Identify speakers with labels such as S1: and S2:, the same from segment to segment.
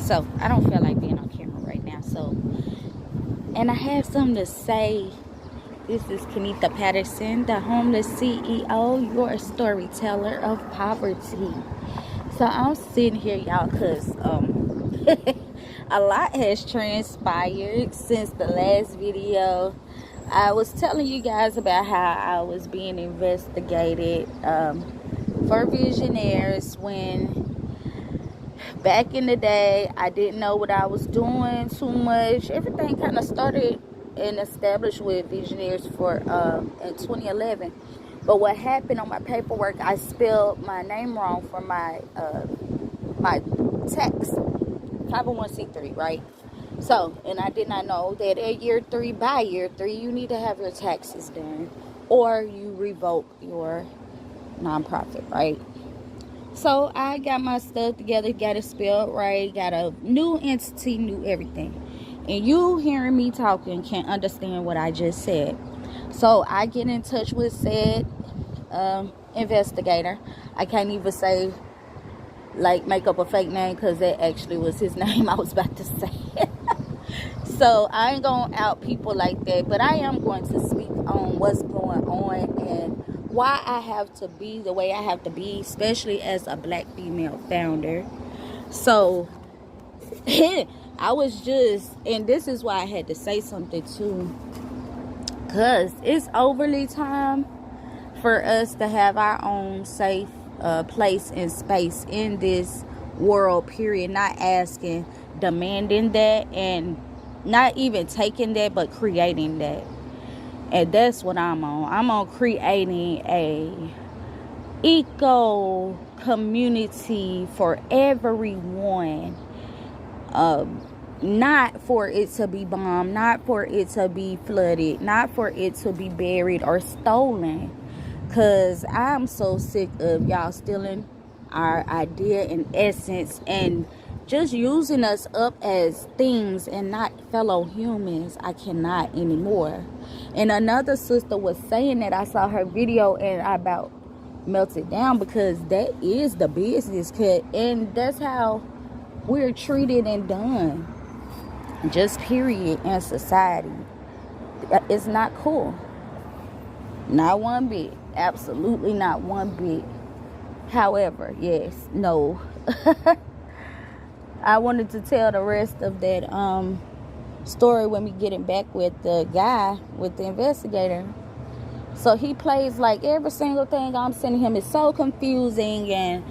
S1: So I don't feel like being on camera right now. So, and I have something to say. This is Kenita Patterson, the homeless CEO, your storyteller of poverty. So I'm sitting here, y'all, because a lot has transpired since the last video. I was telling you guys about how I was being investigated for visionaries when back in the day I didn't know what I was doing too much. Everything kind of started and established with visionaries for in 2011. But what happened on my paperwork, I spelled my name wrong for my tax 501c3, right? So, and I did not know that at by year 3, you need to have your taxes done or you revoke your nonprofit, right? So I got my stuff together, got it spelled right, got a new entity, new everything. And you hearing me talking can't understand what I just said. So I get in touch with said investigator. I can't even say, like, make up a fake name because that actually was his name I was about to say. So I ain't going to out people like that, but I am going to speak on what's going on and why I have to be the way I have to be, especially as a black female founder. So I was just, and this is why I had to say something too, because it's overly time for us to have our own safe place and space in this world, period. Not asking, demanding that, and not even taking that, but creating that. And that's what I'm on. I'm on creating a eco community for everyone. Not for it to be bombed, not for it to be flooded, not for it to be buried or stolen. Because I'm so sick of y'all stealing our idea and essence and just using us up as things and not fellow humans. I cannot anymore. And another sister was saying that, I saw her video and I about melted down, because that is the business cut, and that's how we're treated and done, just period, in society. It's not cool, not one bit, absolutely not one bit. However, yes, no. I wanted to tell the rest of that story when we getting back with the guy, with the investigator. So he plays like every single thing I'm sending him is so confusing, and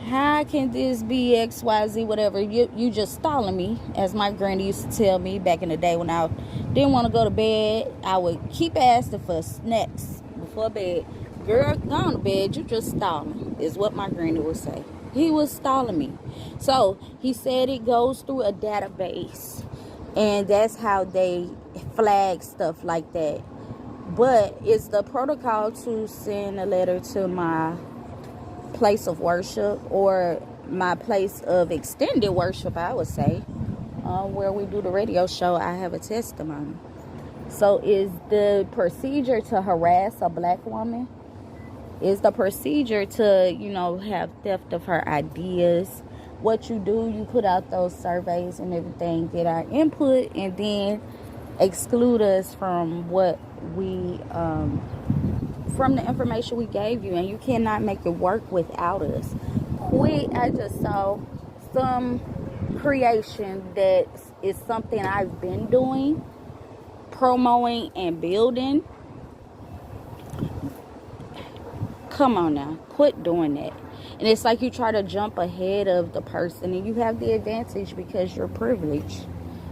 S1: how can this be XYZ, whatever. You just stalling me, as my granny used to tell me back in the day when I didn't want to go to bed. I would keep asking for snacks before bed. Girl, go on to bed, you just stalling, is what my granny would say. He was stalling me. So he said it goes through a database, and that's how they flag stuff like that. But it's the protocol to send a letter to my place of worship, or my place of extended worship, I would say, where we do the radio show. I have a testimony. So is the procedure to harass a black woman? Is the procedure to, have theft of her ideas? What you do, you put out those surveys and everything, get our input, and then exclude us from what we, from the information we gave you, and you cannot make it work without us. I just saw some creation that is something I've been doing, promoting and building. Come on now, quit doing that. And it's like you try to jump ahead of the person, and you have the advantage because you're privileged.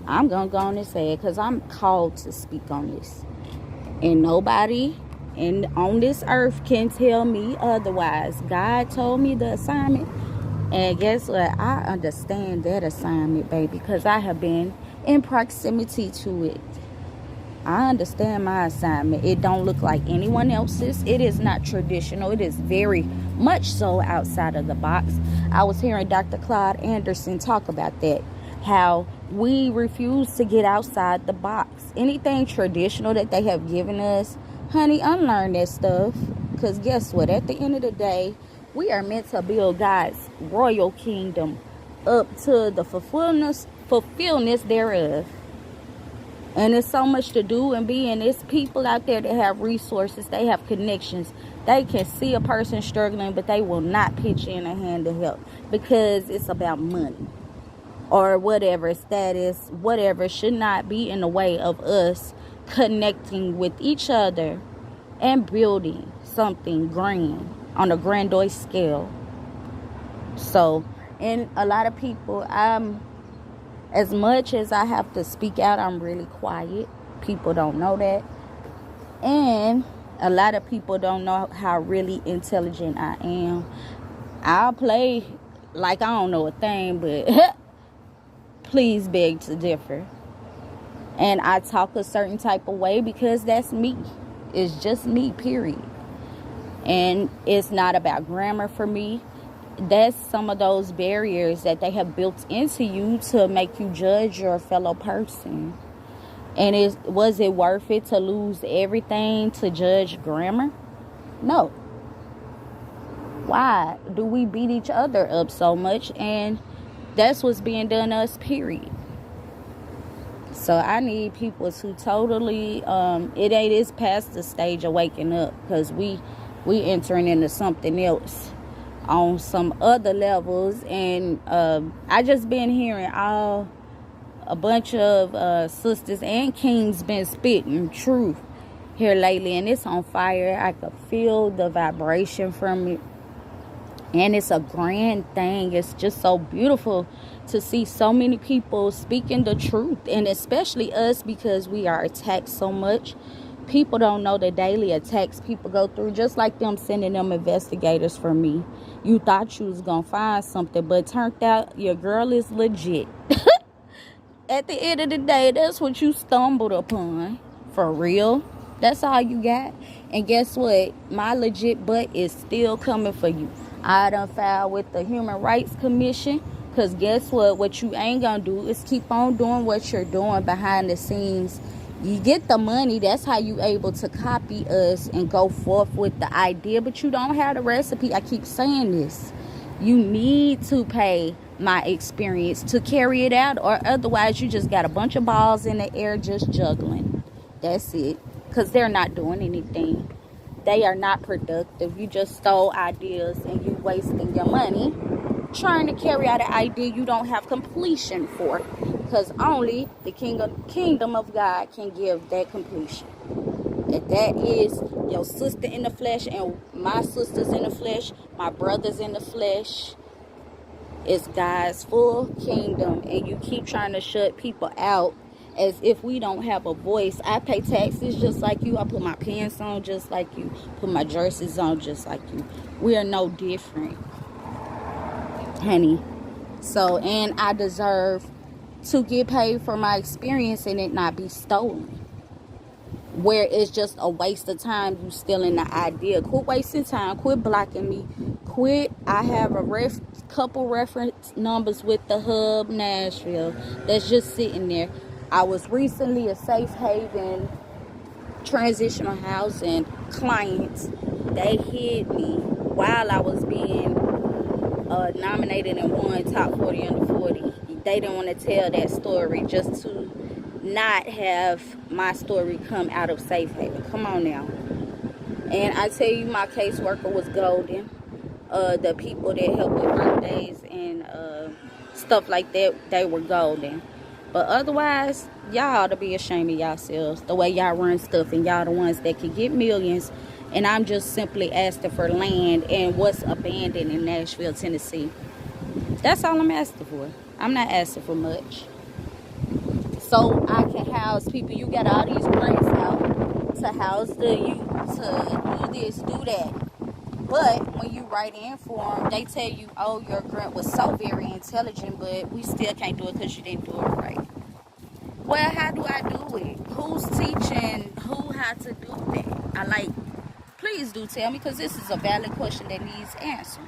S1: I'm gonna go on and say it because I'm called to speak on this, and nobody on this earth can tell me otherwise. God told me the assignment, and guess what? I understand that assignment, baby, because I have been in proximity to it. I understand my assignment. It don't look like anyone else's. It is not traditional. It is very much so outside of the box. I was hearing Dr. Claude Anderson talk about that, how we refuse to get outside the box. Anything traditional that they have given us, honey, unlearn that stuff. Because guess what? At the end of the day, we are meant to build God's royal kingdom up to the fulfillment thereof. And there's so much to do and be, and there's people out there that have resources, they have connections. They can see a person struggling, but they will not pitch in a hand to help because it's about money or whatever, status, whatever, should not be in the way of us connecting with each other and building something grand on a grandiose scale. So, and a lot of people, as much as I have to speak out, I'm really quiet. People don't know that. And a lot of people don't know how really intelligent I am. I'll play like I don't know a thing, but please beg to differ. And I talk a certain type of way because that's me. It's just me, period. And it's not about grammar for me. That's some of those barriers that they have built into you to make you judge your fellow person. And was it worth it to lose everything to judge grammar? No. Why do we beat each other up so much? And that's what's being done to us, period. So I need people to totally, it's past the stage of waking up, because we entering into something else on some other levels. And I just been hearing a bunch of sisters and kings been spitting truth here lately, and it's on fire. I could feel the vibration from it, and it's a grand thing. It's just so beautiful to see so many people speaking the truth, and especially us, because we are attacked so much. People don't know the daily attacks people go through, just like them sending them investigators for me. You thought you was gonna find something, but turned out your girl is legit. At the end of the day, that's what you stumbled upon. For real. That's all you got. And guess what? My legit butt is still coming for you. I done filed with the Human Rights Commission. Because guess what? What you ain't going to do is keep on doing what you're doing behind the scenes. You get the money. That's how you able to copy us and go forth with the idea. But you don't have the recipe. I keep saying this. You need to pay my experience to carry it out. Or otherwise, you just got a bunch of balls in the air just juggling. That's it. Because they're not doing anything. They are not productive. You just stole ideas and you wasting your money trying to carry out an idea you don't have completion for, because only the kingdom of God can give that completion. And that is your sister in the flesh and my sisters in the flesh, my brothers in the flesh. It's God's full kingdom, and you keep trying to shut people out as if we don't have a voice. I pay taxes just like you. I put my pants on just like you. Put my jerseys on just like you. We are no different, honey. So, and I deserve to get paid for my experience and it not be stolen. Where it's just a waste of time, you stealing the idea. Quit wasting time. Quit blocking me. Quit. I have a couple reference numbers with the Hub Nashville that's just sitting there. I was recently a safe haven transitional housing client. They hid me while I was being nominated and won top 40 under 40. They didn't want to tell that story just to not have my story come out of safe haven. Come on now. And I tell you, my caseworker was golden. The people that helped with birthdays and stuff like that, they were golden. But otherwise, y'all ought to be ashamed of yourselves, the way y'all run stuff, and y'all the ones that can get millions. And I'm just simply asking for land and what's abandoned in Nashville, Tennessee. That's all I'm asking for. I'm not asking for much. So I can house people. You got all these grants out to house the youth, to do this, do that. But when you write in for them, they tell you, oh, your grant was so very intelligent, but we still can't do it because you didn't do it right. Well, how do I do it? Who's teaching who how to do that? Please do tell me, because this is a valid question that needs answering.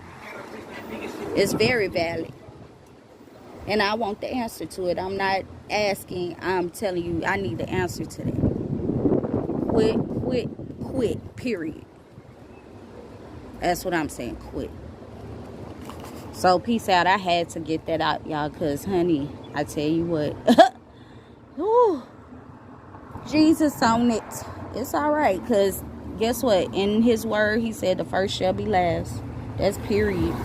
S1: It's very valid. And I want the answer to it. I'm not asking, I'm telling you, I need the answer to that. Quit, period. That's what I'm saying, quit. So peace out. I had to get that out, y'all, because honey, I tell you what. Whew, Jesus on it. It's all right, because guess what? In his word, he said the first shall be last. That's period.